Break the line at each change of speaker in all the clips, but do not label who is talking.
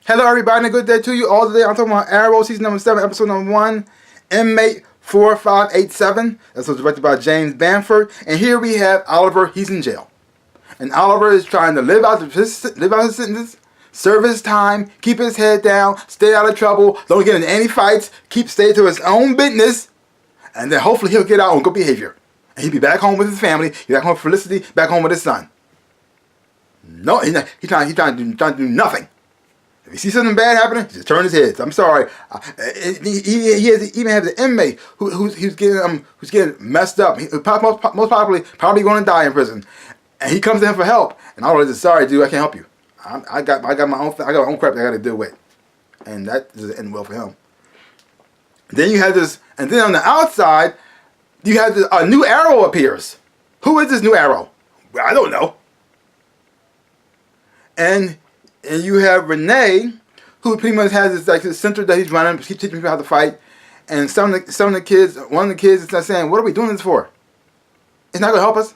Hello everybody, and a good day to you all today. I'm talking about Arrow, season number 7, episode number 1, Inmate 4587. This was directed by James Bamford. And here we have Oliver. He's in jail. And Oliver is trying to live out his sentence, serve his time, keep his head down, stay out of trouble, don't get into any fights, stay to his own business, and then hopefully he'll get out on good behavior. And he'll be back home with his family, be back home with Felicity, back home with his son. No, he's trying to do nothing. If you see something bad happening, just turn his head. I'm sorry. He even has an inmate who's getting messed up. Most probably going to die in prison, and he comes to him for help. And I was just sorry, dude. I can't help you. I got my own crap that I got to deal with, and that doesn't end well for him. Then you have this, and then on the outside, you have a new Arrow appears. Who is this new Arrow? Well, I don't know. And you have Renee, who pretty much has this center that he's running, keep teaching people how to fight. And some of the kids, one of the kids is saying, "What are we doing this for? It's not going to help us.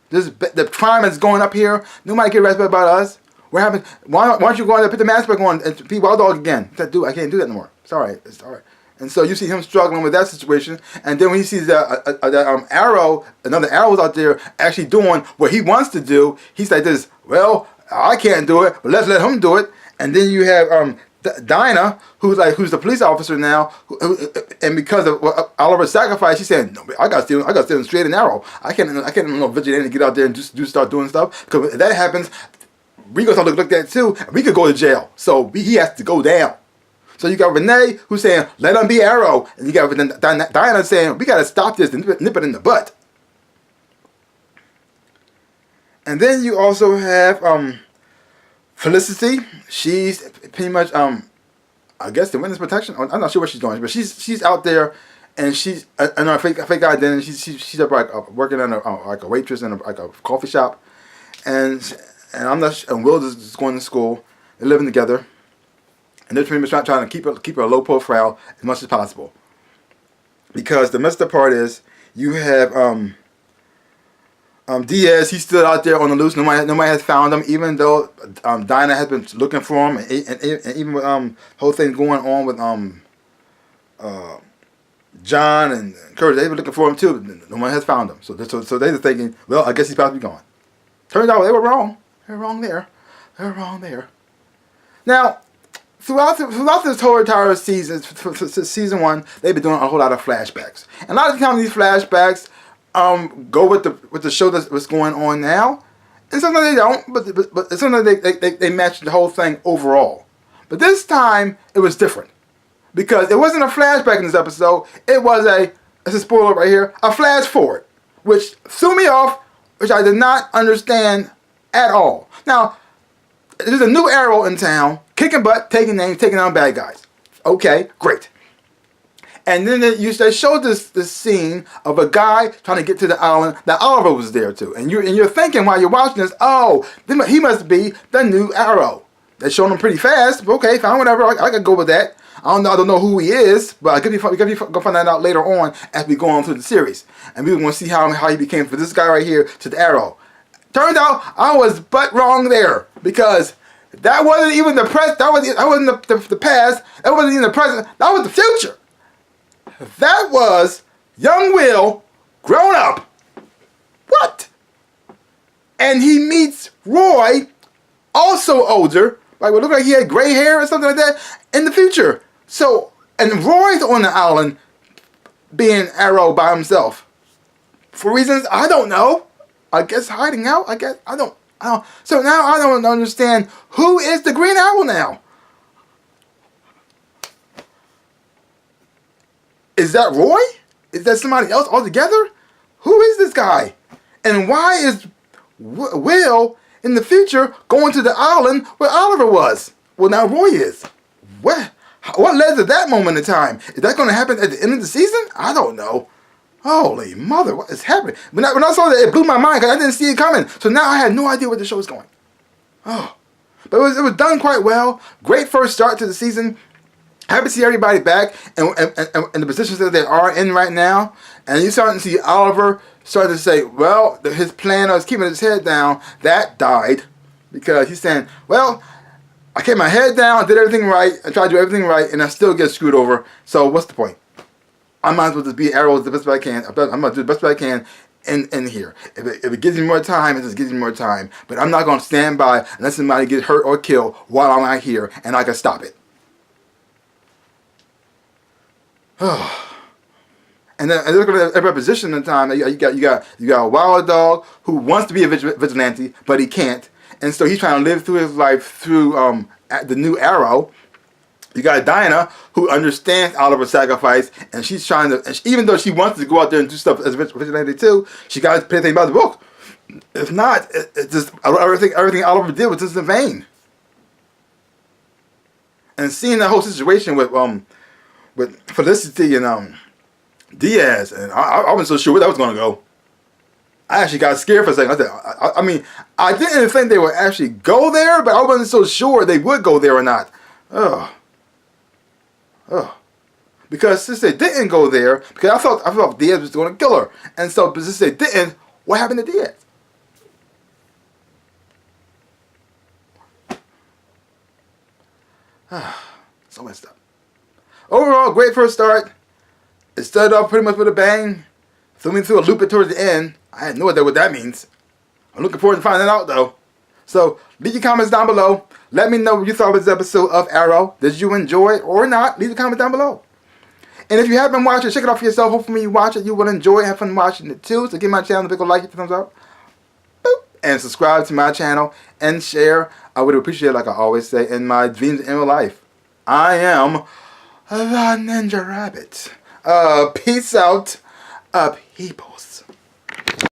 The crime is going up here. Nobody can respect about us. What happened? Why don't you go in there, put the mask back on, and be wild dog again?" He said, "Dude, I can't do that anymore. Sorry, it's all right." And so you see him struggling with that situation. And then when he sees that Arrow, another Arrow's out there actually doing what he wants to do, he's like this, "Well, I can't do it, but let's let him do it." And then you have Dinah, who's the police officer now, and because of Oliver's sacrifice, she's saying, "No, I got to stay straight and narrow. I can't vigilante get out there and just start doing stuff, because if that happens, we gonna start to look at that too. And we could go to jail. So he has to go down." So you got Renee who's saying, "Let him be Arrow," and you got Dinah saying, "We got to stop this and nip it in the butt." And then you also have Felicity. She's pretty much I guess the witness protection. I'm not sure what she's doing, but she's out there, and she's a fake identity. She's up working on a waitress in a coffee shop, and I'm not. And Will is going to school. They're living together, and they're pretty much trying to keep her a low profile as much as possible. Because the messed up part is you have Diaz. He's still out there on the loose. Nobody has found him, even though Dinah has been looking for him, and even with whole thing going on with John and Kurt. They've been looking for him too, but no one has found him. So they're thinking, well, I guess he's about to be gone. Turns out they were wrong. They're wrong there. They're wrong there. Now, throughout this whole entire season, season 1, they've been doing a whole lot of flashbacks. And a lot of times these flashbacks go with the show that's what's going on now, and sometimes they don't. But sometimes they match the whole thing overall. But this time it was different, because it wasn't a flashback in this episode. It was it's a spoiler right here, a flash forward, which threw me off, which I did not understand at all. Now, there's a new Arrow in town, kicking butt, taking names, taking down bad guys. Okay, great. And then they showed this scene of a guy trying to get to the island that Oliver was there too. And you're thinking while you're watching this, oh, he must be the new Arrow. They showed him pretty fast. Okay, fine, whatever. I could go with that. I don't know who he is, but we could find that out later on as we go on through the series. And we're going to see how he became from this guy right here to the Arrow. Turned out I was but wrong there, because that wasn't even the present. That wasn't the past. That wasn't even the present. That was the future. That was young Will grown up. What? And he meets Roy, also older. Like, it looked like he had gray hair or something like that in the future. So, and Roy's on the island being Arrow by himself. For reasons I don't know. I guess hiding out. I don't. So now I don't understand, who is the Green Arrow now? Is that Roy? Is that somebody else altogether? Who is this guy? And why is Will in the future going to the island where Oliver was? Well, now Roy is. What led to that moment in time? Is that going to happen at the end of the season? I don't know. Holy mother, what is happening? When I saw that, it blew my mind, because I didn't see it coming. So now I had no idea where the show was going. Oh, but it was done quite well. Great first start to the season. Happy to see everybody back and the positions that they are in right now. And you're starting to see Oliver start to say, well, his plan of keeping his head down, that died. Because he's saying, well, I kept my head down, did everything right, I tried to do everything right, and I still get screwed over. So what's the point? I might as well just beat arrows the best way I can. I'm going to do the best way I can in here. If it gives me more time, it just gives me more time. But I'm not going to stand by and let somebody get hurt or killed while I'm out here, and I can stop it. And then look at every position in time. You got a wild dog who wants to be a vigilante, but he can't. And so he's trying to live through his life through the new Arrow. You got Dinah, who understands Oliver's sacrifice, and she's trying to, and even though she wants to go out there and do stuff as a vigilante too, she got to pay attention about the book. If not, it's just everything Oliver did was just in vain. And seeing that whole situation with Felicity and Diaz, and I wasn't so sure where that was going to go. I actually got scared for a second. I mean, I didn't think they would actually go there, but I wasn't so sure they would go there or not. Because since they didn't go there, because I thought Diaz was going to kill her, and so but since they didn't, what happened to Diaz? So messed up. Overall, great first start. It started off pretty much with a bang. Threw me through a loop towards the end. I had no idea what that means. I'm looking forward to finding out though. So leave your comments down below. Let me know what you thought of this episode of Arrow. Did you enjoy it or not? Leave a comment down below. And if you haven't watched it, check it out for yourself. Hopefully when you watch it, you will enjoy it. Have fun watching it too. So give my channel a big like, thumbs up. Boop. And subscribe to my channel and share. I would appreciate it, like I always say, in my dreams in real life. I am the NinjaRabbit. Peace out, people.